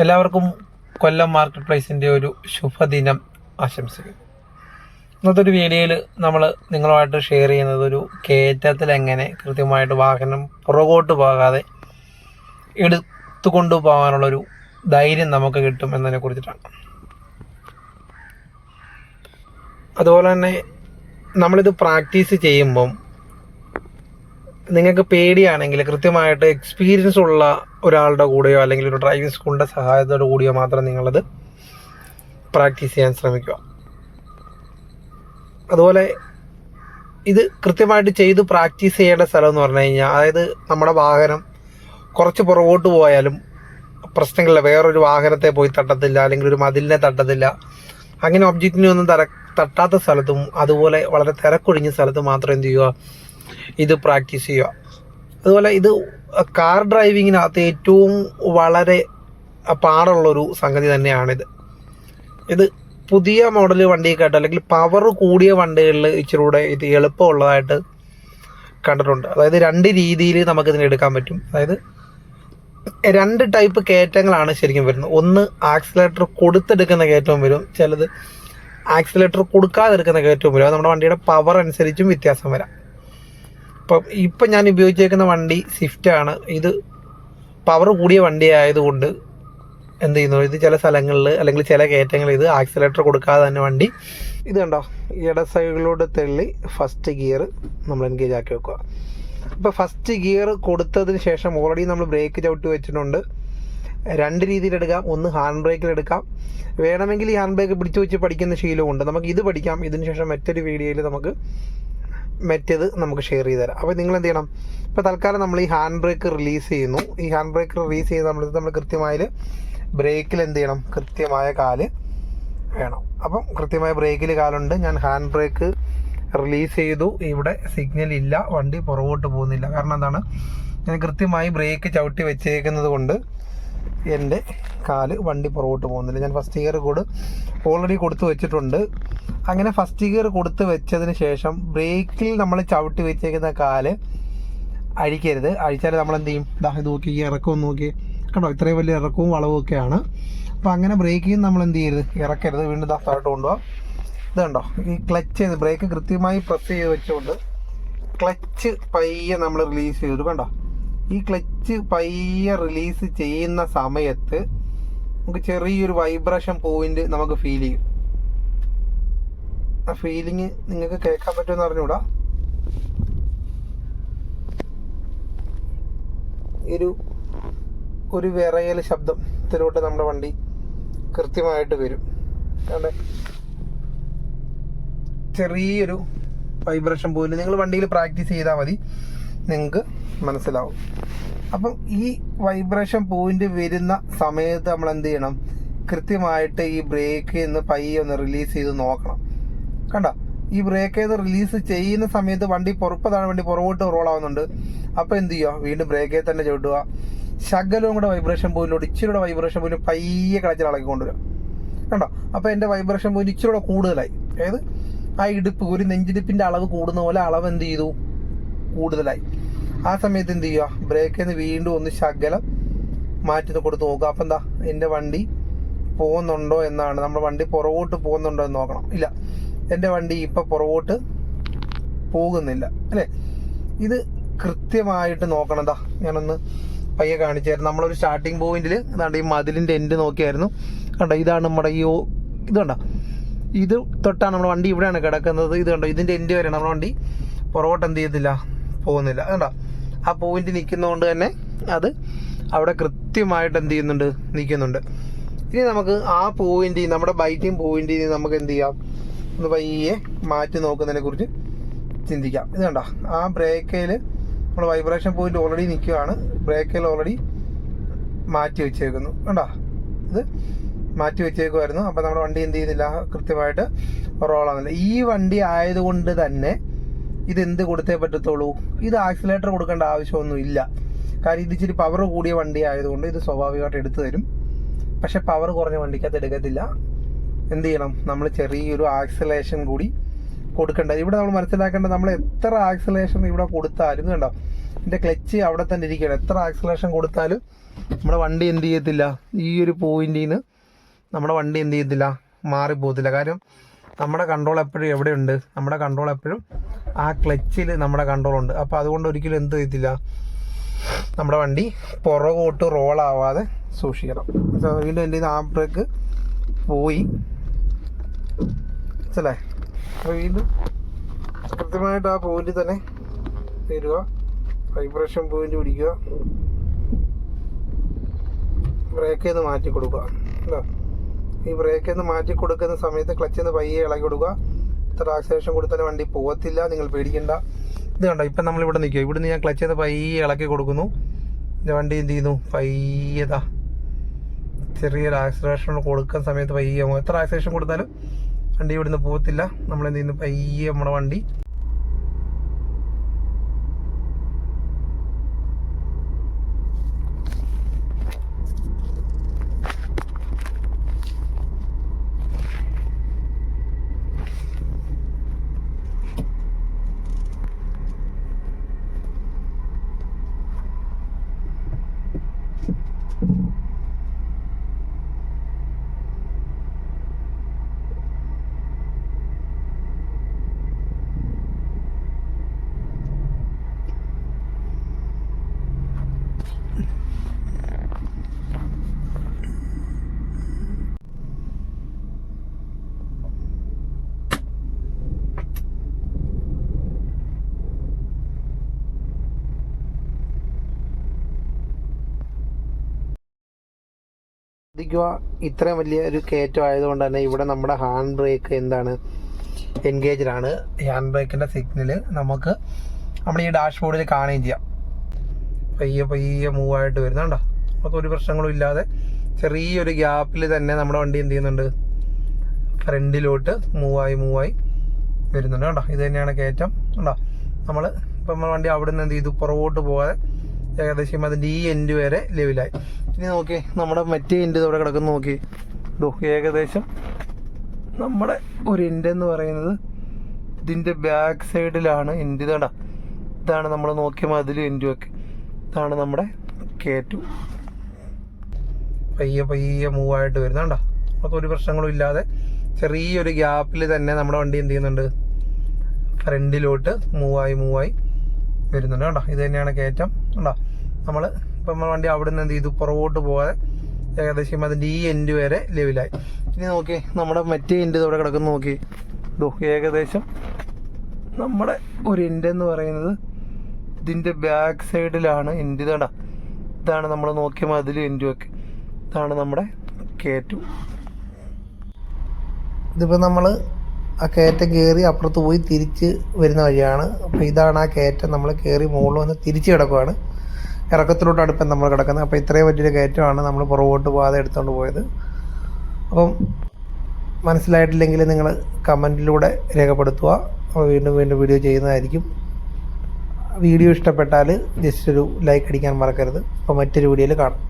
എല്ലാവർക്കും കൊല്ലം മാർക്കറ്റ് പ്രൈസിൻ്റെ ഒരു ശുഭദിനം ആശംസിക്കുന്നു. ഇന്നത്തെ ഒരു വീഡിയോയിൽ നമ്മൾ നിങ്ങളുമായിട്ട് ഷെയർ ചെയ്യുന്നത് ഒരു കയറ്റത്തിൽ എങ്ങനെ കൃത്യമായിട്ട് വാഹനം പുറകോട്ട് പോകാതെ എടുത്തുകൊണ്ടു പോകാനുള്ളൊരു ധൈര്യം നമുക്ക് കിട്ടും എന്നതിനെ കുറിച്ചിട്ടാണ്. അതുപോലെ തന്നെ നമ്മളിത് പ്രാക്ടീസ് ചെയ്യുമ്പം നിങ്ങൾക്ക് പേടിയാണെങ്കിൽ കൃത്യമായിട്ട് എക്സ്പീരിയൻസ് ഉള്ള ഒരാളുടെ കൂടെയോ അല്ലെങ്കിൽ ഒരു ഡ്രൈവിംഗ് സ്കൂളിൻ്റെ സഹായത്തോടു കൂടിയോ മാത്രം നിങ്ങളത് പ്രാക്ടീസ് ചെയ്യാൻ ശ്രമിക്കുക. അതുപോലെ ഇത് കൃത്യമായിട്ട് ചെയ്ത് പ്രാക്ടീസ് ചെയ്യേണ്ട സ്ഥലം എന്ന് പറഞ്ഞു കഴിഞ്ഞാൽ, അതായത് നമ്മുടെ വാഹനം കുറച്ച് പുറകോട്ട് പോയാലും പ്രശ്നങ്ങളില്ല, വേറൊരു വാഹനത്തെ പോയി തട്ടത്തില്ല, അല്ലെങ്കിൽ ഒരു മതിലിനെ തട്ടത്തില്ല, അങ്ങനെ ഒബ്ജക്റ്റിനെ ഒന്നും തട്ടാത്ത സ്ഥലത്തും അതുപോലെ വളരെ തിരക്കൊഴിഞ്ഞ സ്ഥലത്തും മാത്രം എന്ത് ചെയ്യുക, ഇത് പ്രാക്ടീസ് ചെയ്യുക. അതുപോലെ ഇത് കാർ ഡ്രൈവിങ്ങിനകത്ത് ഏറ്റവും വളരെ പാടുള്ളൊരു സംഗതി തന്നെയാണിത്. ഇത് പുതിയ മോഡൽ വണ്ടിയൊക്കെയായിട്ട് അല്ലെങ്കിൽ പവർ കൂടിയ വണ്ടികളിൽ ഇച്ചിരൂടെ ഇത് എളുപ്പമുള്ളതായിട്ട് കണ്ടിട്ടുണ്ട്. അതായത് രണ്ട് രീതിയിൽ നമുക്കിതിനെ എടുക്കാൻ പറ്റും. അതായത് രണ്ട് ടൈപ്പ് കയറ്റങ്ങളാണ് ശരിക്കും വരുന്നത്. ഒന്ന് ആക്സിലേറ്റർ കൊടുത്തെടുക്കുന്ന കയറ്റവും വരും, ചിലത് ആക്സിലേറ്റർ കൊടുക്കാതെടുക്കുന്ന കയറ്റവും വരും. അത് നമ്മുടെ വണ്ടിയുടെ പവർ അനുസരിച്ചും വ്യത്യാസം വരാം. ഇപ്പം ഞാൻ ഉപയോഗിച്ചേക്കുന്ന വണ്ടി സ്വിഫ്റ്റ് ആണ്. ഇത് പവർ കൂടിയ വണ്ടി ആയതുകൊണ്ട് എന്ത് ചെയ്യുന്നു, ഇത് ചില സ്ഥലങ്ങളിൽ അല്ലെങ്കിൽ ചില കയറ്റങ്ങളിൽ ഇത് ആക്സിലേറ്റർ കൊടുക്കാതെ തന്നെ വണ്ടി ഇത് കണ്ടോ ഇട സൈഡിലോട്ട് തള്ളി ഫസ്റ്റ് ഗിയർ നമ്മൾ എൻഗേജ് ആക്കി വെക്കുക. ഇപ്പോൾ ഫസ്റ്റ് ഗിയർ കൊടുത്തതിന് ശേഷം ഓൾറെഡി നമ്മൾ ബ്രേക്ക് ചവിട്ടി വെച്ചിട്ടുണ്ട്. രണ്ട് രീതിയിലെടുക്കാം. ഒന്ന് ഹാൻഡ് ബ്രേക്കിലെടുക്കാം, വേണമെങ്കിൽ ഈ ഹാൻഡ് ബ്രേക്ക് പിടിച്ചു വെച്ച് പഠിക്കുന്ന ശീലമുണ്ട്. നമുക്ക് ഇത് പഠിക്കാം. ഇതിന് ശേഷം മറ്റൊരു വീഡിയോയിൽ നമുക്ക് നമുക്ക് ഷെയർ ചെയ്ത് തരാം. അപ്പോൾ നിങ്ങൾ എന്ത് ചെയ്യണം, ഇപ്പോൾ തൽക്കാലം നമ്മൾ ഈ ഹാൻഡ് ബ്രേക്ക് റിലീസ് ചെയ്യുന്നു. ഈ ഹാൻഡ് ബ്രേക്ക് റിലീസ് ചെയ്ത് നമ്മൾ കൃത്യമായി ബ്രേക്കിൽ എന്ത് ചെയ്യണം, കൃത്യമായ കാല് വേണം. അപ്പം കൃത്യമായ ബ്രേക്കിൽ കാലുണ്ട്. ഞാൻ ഹാൻഡ് ബ്രേക്ക് റിലീസ് ചെയ്തു. ഇവിടെ സിഗ്നൽ ഇല്ല, വണ്ടി പുറകോട്ട് പോകുന്നില്ല. കാരണം എന്താണ്, ഞാൻ കൃത്യമായി ബ്രേക്ക് ചവിട്ടി വെച്ചേക്കുന്നത് കൊണ്ട് എൻ്റെ കാല് വണ്ടി പുറകോട്ട് പോകുന്നില്ല. ഞാൻ ഫസ്റ്റ് ഗിയർ ഓൾറെഡി കൊടുത്തു വെച്ചിട്ടുണ്ട്. അങ്ങനെ ഫസ്റ്റ് ഗിയർ കൊടുത്ത് വെച്ചതിന് ശേഷം ബ്രേക്കിൽ നമ്മൾ ചവിട്ടി വെച്ചേക്കുന്ന കാല് അഴിക്കരുത്. അഴിച്ചാൽ നമ്മൾ എന്ത് ചെയ്യും, ഇത് നോക്കി, ഈ ഇറക്കവും നോക്കി കണ്ടോ, ഇത്രയും വലിയ ഇറക്കവും വളവും ഒക്കെയാണ്. അപ്പോൾ അങ്ങനെ ബ്രേക്കിൽ നമ്മൾ എന്ത് ചെയ്യരുത്, ഇറക്കരുത്. വീണ്ടും താഴോട്ട് കൊണ്ടുപോകാം. ഇത് കണ്ടോ, ഈ ക്ലച്ച് ചെയ്ത് ബ്രേക്ക് കൃത്യമായി പ്രസ് ചെയ്ത് വെച്ചുകൊണ്ട് ക്ലച്ച് പയ്യെ നമ്മൾ റിലീസ് ചെയ്തു. കണ്ടോ, ഈ ക്ലച്ച് പയ്യെ റിലീസ് ചെയ്യുന്ന സമയത്ത് നമുക്ക് ചെറിയൊരു വൈബ്രേഷൻ പോയിന്റ് നമുക്ക് ഫീൽ ചെയ്യും. ആ ഫീലിംഗ് നിങ്ങൾക്ക് കേൾക്കാൻ പറ്റുമെന്ന് അറിഞ്ഞൂടാ. ഒരു വിറയൽ ശബ്ദത്തിലോട്ട് നമ്മുടെ വണ്ടി കൃത്യമായിട്ട് വരും. അതെ, ചെറിയൊരു വൈബ്രേഷൻ പോയിന്റ് നിങ്ങൾ വണ്ടിയിൽ പ്രാക്ടീസ് ചെയ്താൽ മതി, നിങ്ങൾക്ക് മനസ്സിലാവും. അപ്പം ഈ വൈബ്രേഷൻ പോയിന്റ് വരുന്ന സമയത്ത് നമ്മൾ എന്ത് ചെയ്യണം, കൃത്യമായിട്ട് ഈ ബ്രേക്കിൽ നിന്ന് പയ്യെ ഒന്ന് റിലീസ് ചെയ്ത് നോക്കണം. കണ്ട, ഈ ബ്രേക്കിൽ നിന്ന് റിലീസ് ചെയ്യുന്ന സമയത്ത് വണ്ടി പുറകോട്ട് റോളാവുന്നുണ്ട്. അപ്പോൾ എന്ത് ചെയ്യുക, വീണ്ടും ബ്രേക്കിൽ തന്നെ ചവിട്ടുക. ശകലവും കൂടെ വൈബ്രേഷൻ പോയിന്റിലോട്ട്, ഇച്ചിരി വൈബ്രേഷൻ പോയിന്റ് പയ്യെ കളച്ചിൽ ഇളക്കി കൊണ്ടുവരിക. കണ്ടോ, അപ്പോൾ എൻ്റെ വൈബ്രേഷൻ പോയിന്റ് ഇച്ചിരി കൂടുതലായി. അതായത് ആ ഇടുപ്പ്, ഒരു നെഞ്ചിടിപ്പിൻ്റെ അളവ് കൂടുന്ന പോലെ അളവ് എന്ത് ചെയ്തു, കൂടുതലായി. ആ സമയത്ത് എന്ത് ചെയ്യുക, ബ്രേക്കിൽ നിന്ന് വീണ്ടും ഒന്ന് ശകലം മാറ്റി കൊടുത്ത് നോക്കുക. അപ്പം എന്താ, എൻ്റെ വണ്ടി പോകുന്നുണ്ടോ എന്നാണ്. നമ്മുടെ വണ്ടി പുറകോട്ട് പോകുന്നുണ്ടോ എന്ന് നോക്കണം. ഇല്ല, എൻ്റെ വണ്ടി ഇപ്പം പുറകോട്ട് പോകുന്നില്ല അല്ലേ. ഇത് കൃത്യമായിട്ട് നോക്കണം. എന്താ, ഞാനൊന്ന് പയ്യെ കാണിച്ചായിരുന്നു. നമ്മളൊരു സ്റ്റാർട്ടിങ് പോയിന്റിൽ എന്താണ്ട് ഈ മതിലിൻ്റെ എൻഡ് നോക്കിയായിരുന്നു. കണ്ടോ, ഇതാണ് നമ്മുടെ ഇത് കണ്ടോ, ഇത് തൊട്ടാണ് നമ്മുടെ വണ്ടി ഇവിടെയാണ് കിടക്കുന്നത്. ഇത് കണ്ടോ, ഇതിൻ്റെ എൻഡ് വരെയാണ് നമ്മുടെ വണ്ടി പുറകോട്ട് എന്ത് ചെയ്യത്തില്ല, പോകുന്നില്ല. കണ്ടോ, ആ പോയിന്റ് നിൽക്കുന്നതുകൊണ്ട് തന്നെ അത് അവിടെ കൃത്യമായിട്ട് എന്ത് ചെയ്യുന്നുണ്ട്, നിൽക്കുന്നുണ്ട്. ഇനി നമുക്ക് ആ പോയിന്റ്, നമ്മുടെ ബൈറ്റിംഗ് പോയിന്റിൽ നമുക്ക് എന്ത് ചെയ്യാം, ഒന്ന് പയ്യെ മാറ്റി നോക്കുന്നതിനെ കുറിച്ച് ചിന്തിക്കാം. ഇത് കണ്ടോ, ആ ബ്രേക്കിൽ നമ്മൾ വൈബ്രേഷൻ പോയിന്റ് ഓൾറെഡി നിൽക്കുകയാണ്. ബ്രേക്കിൽ ഓൾറെഡി മാറ്റി വെച്ചേക്കുന്നു. കണ്ടോ, ഇത് മാറ്റി വെച്ചേക്കുമായിരുന്നു. അപ്പോൾ നമ്മുടെ വണ്ടി എന്ത് ചെയ്യുന്നില്ല, കൃത്യമായിട്ട് റോളാകുന്നില്ല. ഈ വണ്ടി ആയതുകൊണ്ട് തന്നെ ഇതെന്ത് കൊടുത്തേ പറ്റത്തുള്ളൂ, ഇത് ആക്സിലേറ്റർ കൊടുക്കേണ്ട ആവശ്യമൊന്നും ഇല്ല. കാര്യം ഇത് ഇച്ചിരി പവർ കൂടിയ വണ്ടി ആയതുകൊണ്ട് ഇത് സ്വാഭാവികമായിട്ട് എടുത്തു തരും. പക്ഷെ പവർ കുറഞ്ഞ വണ്ടിക്കകത്ത് എടുക്കത്തില്ല. എന്ത് ചെയ്യണം, നമ്മൾ ചെറിയൊരു ആക്സിലേഷൻ കൂടി കൊടുക്കേണ്ടത്. ഇവിടെ നമ്മൾ മനസ്സിലാക്കേണ്ടത്, നമ്മൾ എത്ര ആക്സിലേഷൻ ഇവിടെ കൊടുത്താലും കണ്ടോ, ഇതിൻ്റെ ക്ലച്ച് അവിടെ തന്നെ ഇരിക്കുകയാണ്. എത്ര ആക്സലേഷൻ കൊടുത്താലും നമ്മുടെ വണ്ടി എന്ത് ചെയ്യത്തില്ല, ഈ ഒരു പോയിന്റിൽ നിന്ന് നമ്മുടെ വണ്ടി എന്ത് ചെയ്യത്തില്ല, മാറിപ്പോകത്തില്ല. കാര്യം നമ്മുടെ കൺട്രോൾ എപ്പോഴും എവിടെയുണ്ട്, നമ്മുടെ കൺട്രോൾ എപ്പോഴും ആ ക്ലച്ചിൽ നമ്മുടെ കൺട്രോൾ ഉണ്ട്. അപ്പോൾ അതുകൊണ്ട് ഒരിക്കലും എന്ത് ചെയ്യത്തില്ല, നമ്മുടെ വണ്ടി പുറകോട്ട് റോളാവാതെ സൂക്ഷിക്കണം. വീണ്ടും എൻ്റെ ആ ബ്രേക്ക് പോയി അല്ലേ. അപ്പോൾ വീണ്ടും കൃത്യമായിട്ട് ആ പോയിന്റ് തന്നെ തരിക, വൈബ്രേഷൻ പോയിന്റ് പിടിക്കുക, ബ്രേക്കിൽ നിന്ന് മാറ്റി കൊടുക്കുക അല്ലോ. ഈ ബ്രേക്കിൽ നിന്ന് മാറ്റി കൊടുക്കുന്ന സമയത്ത് ക്ലച്ചിൽ നിന്ന് പയ്യെ ഇളക്കി കൊടുക്കുക. ഇത്ര ആക്സിലേഷൻ കൊടുത്താൽ വണ്ടി പോകത്തില്ല, നിങ്ങൾ പേടിക്കണ്ട. ഇത് കണ്ടോ, ഇപ്പം നമ്മളിവിടെ നിൽക്കുക, ഇവിടുന്ന് ഞാൻ ക്ലച്ചിൽ നിന്ന് പയ്യെ ഇളക്കി കൊടുക്കുന്നു. എൻ്റെ വണ്ടി എന്ത് ചെയ്യുന്നു, പയ്യതാ ചെറിയൊരു ആക്സിലേഷൻ കൊടുക്കുന്ന സമയത്ത് പയ്യെ, എത്ര ആക്സിലേഷൻ കൊടുത്താലും വണ്ടി ഇവിടുന്ന് പോകത്തില്ല. നമ്മളെന്ത് ചെയ്യുന്നു, പയ്യെ നമ്മുടെ വണ്ടി ശ്രദ്ധിക്കുക. ഇത്രയും വലിയ ഒരു കയറ്റം ആയതുകൊണ്ട് തന്നെ ഇവിടെ നമ്മുടെ ഹാൻഡ് ബ്രേക്ക് എന്താണ്, എൻഗേജിലാണ്. ഹാൻഡ് ബ്രേക്കിൻ്റെ സിഗ്നൽ നമുക്ക് നമ്മുടെ ഈ ഡാഷ്ബോർഡിൽ കാണുകയും ചെയ്യാം. പയ്യെ പയ്യെ മൂവായിട്ട് വരുന്നുണ്ടോ. അപ്പോൾ ഒരു പ്രശ്നങ്ങളും ഇല്ലാതെ ചെറിയൊരു ഗ്യാപ്പിൽ തന്നെ നമ്മുടെ വണ്ടി എന്ത് ചെയ്യുന്നുണ്ട്, ഫ്രണ്ടിലോട്ട് മൂവായി വരുന്നുണ്ട് കേട്ടോ. ഇത് തന്നെയാണ് കയറ്റം കേട്ടോ. നമ്മൾ ഇപ്പം നമ്മുടെ വണ്ടി അവിടെ നിന്ന് എന്ത് ചെയ്തു, പുറകോട്ട് പോകാതെ ഏകദേശം അതിൻ്റെ ഈ എൻഡ് വരെ ലെവലായി. ഇനി നോക്കി നമ്മുടെ മറ്റേ എൻഡ് ഇവിടെ കിടക്കുന്ന നോക്കി, ഇതോ ഏകദേശം നമ്മുടെ ഒരു എൻഡ് എന്ന് പറയുന്നത് ഇതിൻ്റെ ബാക്ക് സൈഡിലാണ് എൻഡ്. ഇതാണ്ടാ, ഇതാണ് നമ്മൾ നോക്കിയ മതിലും എൻഡും ഒക്കെ. ഇതാണ് നമ്മുടെ കയറ്റം. പയ്യെ പയ്യെ മൂവായിട്ട് വരുന്നുണ്ടോ. അപ്പോൾ ഒരു പ്രശ്നങ്ങളും ഇല്ലാതെ ചെറിയൊരു ഗ്യാപ്പിൽ തന്നെ നമ്മുടെ വണ്ടി എന്ത് ചെയ്യുന്നുണ്ട്, ഫ്രണ്ടിലോട്ട് മൂവായി വരുന്നുണ്ട് കേട്ടോ. ഇത് തന്നെയാണ് കയറ്റം കേട്ടോ. നമ്മൾ ഇപ്പം നമ്മുടെ വണ്ടി അവിടെ നിന്ന് എന്ത് ചെയ്തു, പുറകോട്ട് പോകാതെ ഏകദേശം അതിൻ്റെ ഈ എൻഡ് വരെ ലെവലായി. ഇനി നോക്കി നമ്മുടെ മറ്റേ എൻഡ് ഇവിടെ കിടക്കുന്ന നോക്കി, ഇതോ ഏകദേശം നമ്മുടെ ഒരു എൻഡ് എന്ന് പറയുന്നത് ഇതിൻ്റെ ബാക്ക് സൈഡിലാണ് എൻഡ്. ഇതാണ്ടാ, ഇതാണ് നമ്മൾ നോക്കിയ മതിലും എൻഡും ഒക്കെ. ഇതാണ് നമ്മുടെ കയറ്റം. ഇതിപ്പോൾ നമ്മൾ ആ കയറ്റം കയറി അപ്പുറത്ത് പോയി തിരിച്ച് വരുന്ന വഴിയാണ്. അപ്പോൾ ഇതാണ് ആ കയറ്റം, നമ്മൾ കയറി മുകളിൽ വന്ന് തിരിച്ച് കിടക്കുകയാണ്. ഇറക്കത്തിലോട്ടാണ് ഇപ്പം നമ്മൾ കിടക്കുന്നത്. അപ്പോൾ ഇത്രയും വലിയൊരു കയറ്റമാണ് നമ്മൾ പുറകോട്ട് പോകാതെ എടുത്തുകൊണ്ട് പോയത്. അപ്പം മനസ്സിലായിട്ടില്ലെങ്കിൽ നിങ്ങൾ കമൻറ്റിലൂടെ രേഖപ്പെടുത്തുക. അപ്പോൾ വീണ്ടും വീഡിയോ ചെയ്യുന്നതായിരിക്കും. വീഡിയോ ഇഷ്ടപ്പെട്ടാൽ ജസ്റ്റ് ഒരു ലൈക്ക് അടിക്കാൻ മറക്കരുത്. അപ്പോൾ മറ്റൊരു വീഡിയോയിൽ കാണാം.